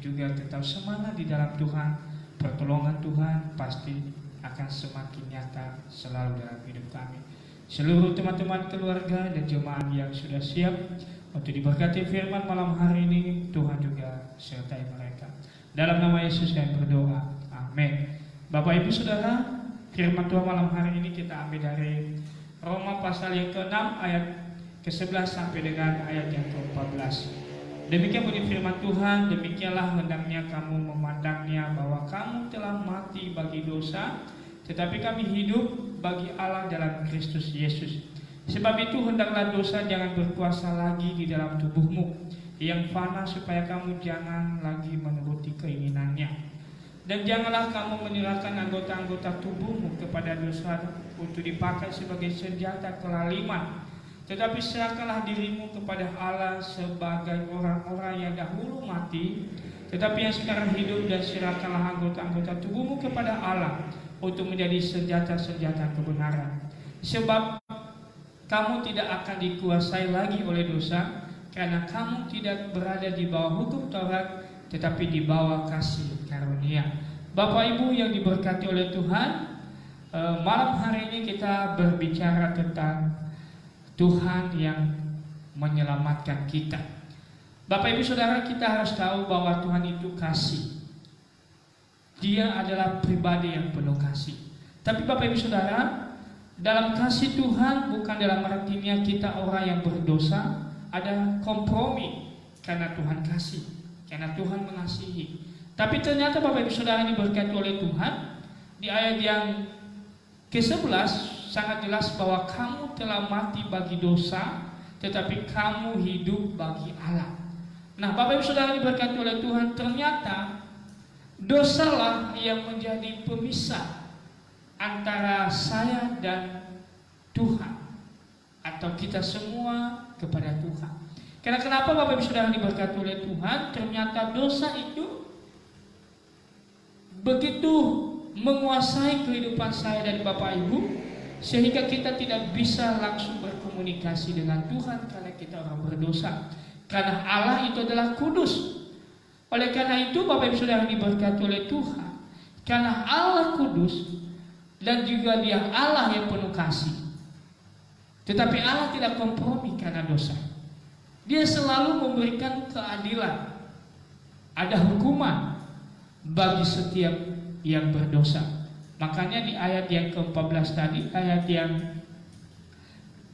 juga tetap semangat di dalam Tuhan. Pertolongan Tuhan pasti akan semakin nyata selalu dalam hidup kami. Seluruh teman-teman keluarga dan jemaat yang sudah siap untuk diberkati firman malam hari ini, Tuhan juga sertai mereka. Dalam nama Yesus kami berdoa, amin. Bapak Ibu Saudara, firman Tuhan malam hari ini kita ambil dari Roma pasal yang ke-6 ayat ke-11 sampai dengan ayat yang ke-14. Demikian bunyi firman Tuhan, demikianlah hendaknya kamu memandangnya bahwa kamu telah mati bagi dosa, tetapi kami hidup bagi Allah dalam Kristus Yesus. Sebab itu hendaklah dosa jangan berkuasa lagi di dalam tubuhmu yang fana, supaya kamu jangan lagi menuruti keinginannya. Dan janganlah kamu menyerahkan anggota-anggota tubuhmu kepada dosa untuk dipakai sebagai senjata kelaliman, tetapi serahkanlah dirimu kepada Allah sebagai orang-orang yang dahulu mati, tetapi yang sekarang hidup, dan serahkanlah anggota-anggota tubuhmu kepada Allah untuk menjadi senjata-senjata kebenaran. Sebab kamu tidak akan dikuasai lagi oleh dosa, karena kamu tidak berada di bawah hukum Taurat, tetapi di bawah kasih karunia. Bapak Ibu yang diberkati oleh Tuhan, malam hari ini kita berbicara tentang Tuhan yang menyelamatkan kita. Bapak Ibu Saudara, kita harus tahu bahwa Tuhan itu kasih. Dia adalah pribadi yang penuh kasih. Tapi Bapak Ibu Saudara, dalam kasih Tuhan bukan dalam artinya kita orang yang berdosa. Ada kompromi karena Tuhan kasih, karena Tuhan mengasihi. Tapi ternyata Bapak Ibu Saudara ini berkati oleh Tuhan, di ayat yang ke-11 sangat jelas bahwa kamu telah mati bagi dosa, tetapi kamu hidup bagi Allah. Nah, Bapak Ibu Saudara diberkati oleh Tuhan, ternyata dosalah yang menjadi pemisah antara saya dan Tuhan, atau kita semua kepada Tuhan. Karena kenapa Bapak Ibu Saudara diberkati oleh Tuhan? Ternyata dosa itu begitu menguasai kehidupan saya dan Bapak Ibu, sehingga kita tidak bisa langsung berkomunikasi dengan Tuhan karena kita orang berdosa. Karena Allah itu adalah kudus. Oleh karena itu Bapak Ibu Saudara diberkati oleh Tuhan, karena Allah kudus dan juga Dia Allah yang penuh kasih, tetapi Allah tidak kompromi karena dosa. Dia selalu memberikan keadilan. Ada hukuman bagi setiap yang berdosa. Makanya di ayat yang ke-14 tadi, ayat yang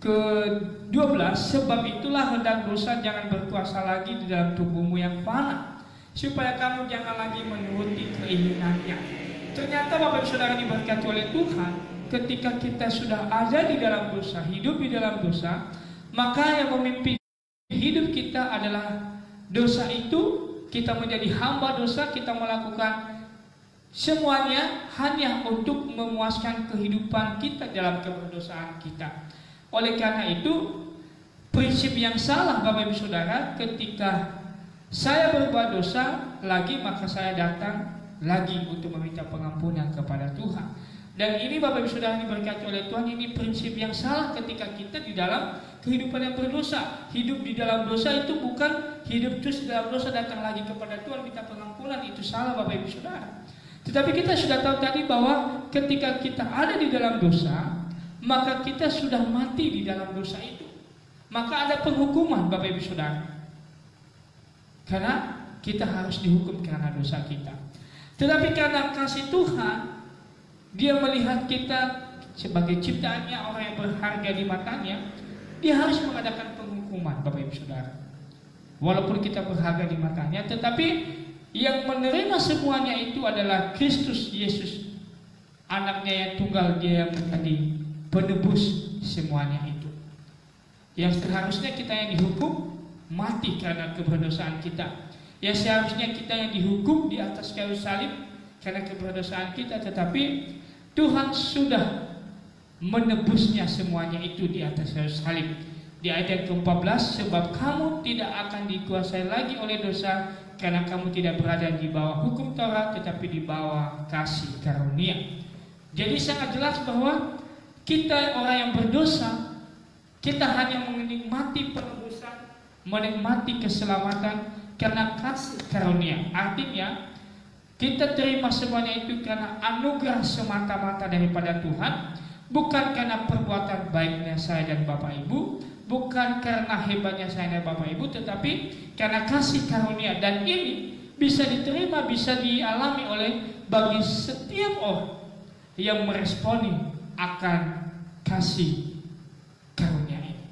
ke-12, sebab itulah hendak dosa jangan berkuasa lagi di dalam tubuhmu yang fana, supaya kamu jangan lagi menuruti keinginannya. Ternyata Bapak Ibu Saudara diberkati oleh Tuhan, ketika kita sudah ada di dalam dosa, hidup di dalam dosa, maka yang memimpin hidup kita adalah dosa itu. Kita menjadi hamba dosa, kita melakukan semuanya hanya untuk memuaskan kehidupan kita dalam keberdosaan kita. Oleh karena itu, prinsip yang salah Bapak Ibu Saudara, ketika saya berbuat dosa lagi, maka saya datang lagi untuk meminta pengampunan kepada Tuhan. Dan ini Bapak Ibu Saudara diberkati oleh Tuhan, ini prinsip yang salah ketika kita di dalam kehidupan yang berdosa. Hidup di dalam dosa itu bukan hidup terus di dalam dosa datang lagi kepada Tuhan minta pengampunan, itu salah Bapak Ibu Saudara. Tetapi kita sudah tahu tadi bahwa ketika kita ada di dalam dosa, maka kita sudah mati di dalam dosa itu. Maka ada penghukuman Bapak Ibu Saudara, karena kita harus dihukum karena dosa kita. Tetapi karena kasih Tuhan, Dia melihat kita sebagai ciptaannya, orang yang berharga di matanya, Dia harus mengadakan penghukuman Bapak Ibu Saudara. Walaupun kita berharga di matanya, tetapi yang menerima semuanya itu adalah Kristus Yesus, anaknya yang tunggal, Dia yang menjadi penebus semuanya itu. Yang seharusnya kita yang dihukum mati karena keberdosaan kita, yang seharusnya kita yang dihukum di atas kayu salib karena keberdosaan kita, tetapi Tuhan sudah menebusnya semuanya itu di atas kayu salib. Di ayat yang ke-14, sebab kamu tidak akan dikuasai lagi oleh dosa, karena kamu tidak berada di bawah hukum Taurat, tetapi di bawah kasih karunia. Jadi sangat jelas bahwa kita orang yang berdosa, kita hanya menikmati penebusan, menikmati keselamatan, karena kasih karunia. Artinya kita terima semuanya itu karena anugerah semata-mata daripada Tuhan, bukan karena perbuatan baiknya saya dan Bapak Ibu, bukan karena hebatnya saya dan Bapak Ibu, tetapi karena kasih karunia. Dan ini bisa diterima, bisa dialami oleh bagi setiap orang yang meresponi akan kasih karunia ini.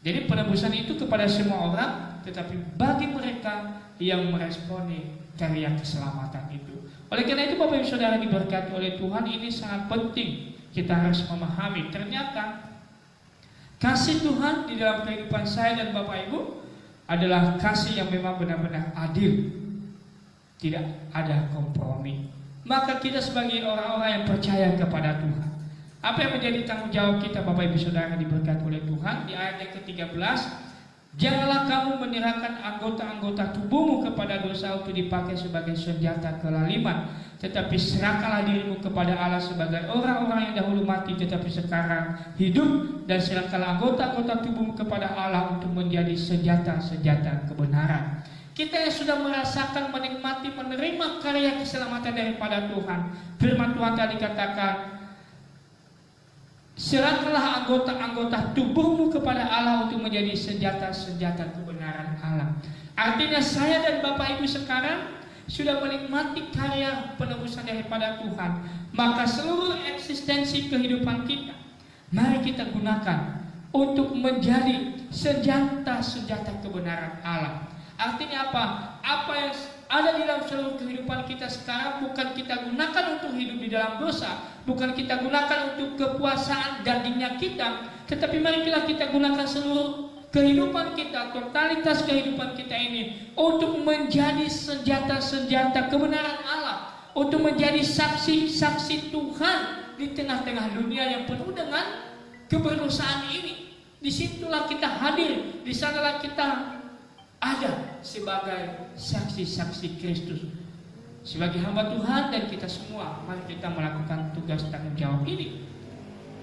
Jadi penebusan itu kepada semua orang, tetapi bagi mereka yang meresponi karya keselamatan itu. Oleh karena itu Bapak Ibu Saudara diberkati oleh Tuhan, ini sangat penting kita harus memahami. Ternyata kasih Tuhan di dalam kehidupan saya dan Bapak Ibu adalah kasih yang memang benar-benar adil, tidak ada kompromi. Maka kita sebagai orang-orang yang percaya kepada Tuhan, apa yang menjadi tanggung jawab kita Bapak Ibu Saudara diberkati oleh Tuhan? Di ayat yang ke-13, janganlah kamu menyerahkan anggota-anggota tubuhmu kepada dosa untuk dipakai sebagai senjata kelaliman, tetapi serahkanlah dirimu kepada Allah sebagai orang-orang yang dahulu mati tetapi sekarang hidup, dan serahkanlah anggota-anggota tubuhmu kepada Allah untuk menjadi senjata-senjata kebenaran. Kita yang sudah merasakan, menikmati, menerima karya keselamatan daripada Tuhan, firman Tuhan tadi katakan, serahkanlah anggota-anggota tubuhmu kepada Allah untuk menjadi senjata-senjata kebenaran Allah. Artinya saya dan Bapak Ibu sekarang sudah menikmati karya penebusan daripada Tuhan, maka seluruh eksistensi kehidupan kita mari kita gunakan untuk menjadi senjata-senjata kebenaran Allah. Artinya apa? Apa yang ada di dalam seluruh kehidupan kita sekarang bukan kita gunakan untuk hidup di dalam dosa, bukan kita gunakan untuk kepuasaan dagingnya kita, tetapi marilah kita gunakan seluruh kehidupan kita, totalitas kehidupan kita ini untuk menjadi senjata-senjata kebenaran Allah, untuk menjadi saksi-saksi Tuhan di tengah-tengah dunia yang penuh dengan keberdosaan ini. Disitulah kita hadir, di sanalah kita ada sebagai saksi-saksi Kristus, sebagai hamba Tuhan. Dan kita semua mari kita melakukan tugas tanggung jawab ini.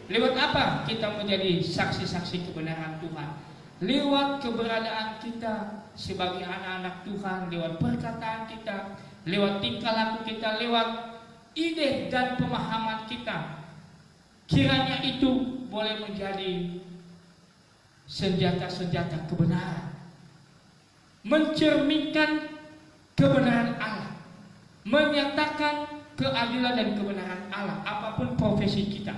Lewat apa kita menjadi saksi-saksi kebenaran Tuhan? Lewat keberadaan kita sebagai anak-anak Tuhan, lewat perkataan kita, lewat tingkah laku kita, lewat ide dan pemahaman kita. Kiranya itu boleh menjadi senjata-senjata kebenaran, mencerminkan kebenaran Allah, menyatakan keadilan dan kebenaran Allah. Apapun profesi kita,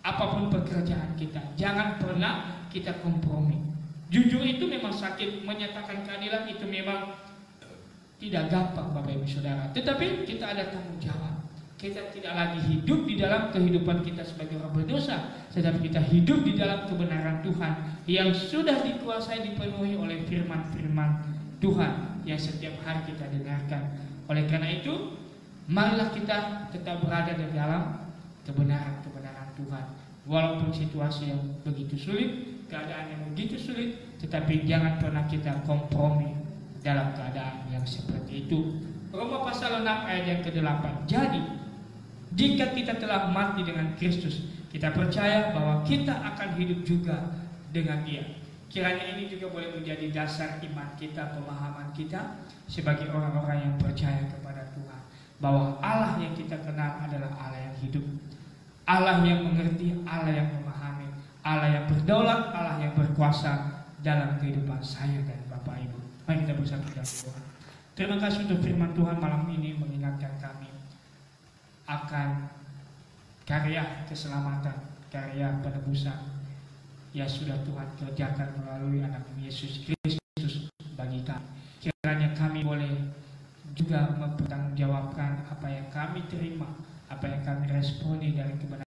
apapun pekerjaan kita, jangan pernah kita kompromi. Jujur itu memang sakit, menyatakan keadilan itu memang tidak gampang Bapak Ibu Saudara. Tetapi kita ada tanggung jawab. Kita tidak lagi hidup di dalam kehidupan kita sebagai orang berdosa, tetapi kita hidup di dalam kebenaran Tuhan yang sudah dikuasai, dipenuhi oleh firman-firman Tuhan yang setiap hari kita dengarkan. Oleh karena itu, marilah kita tetap berada di dalam kebenaran-kebenaran Tuhan. Walaupun situasi yang begitu sulit, keadaan yang begitu sulit, tetapi jangan pernah kita kompromi dalam keadaan yang seperti itu. Roma pasal 6 ayat yang ke-8. Jadi, jika kita telah mati dengan Kristus, kita percaya bahwa kita akan hidup juga dengan Dia. Kiranya ini juga boleh menjadi dasar iman kita, pemahaman kita sebagai orang-orang yang percaya kepada Tuhan, bahwa Allah yang kita kenal adalah Allah yang hidup, Allah yang mengerti, Allah yang memahami, Allah yang berdaulat, Allah yang berkuasa dalam kehidupan saya dan Bapak Ibu. Mari kita bersatu dalam doa. Terima kasih untuk firman Tuhan malam ini mengingatkan kami akan karya keselamatan, karya penebusan yang sudah Tuhan kerjakan melalui anak Yesus Kristus bagi kami. Kiranya kami boleh juga mempertanggungjawabkan apa yang kami terima, apa yang kami responi dari kebenaran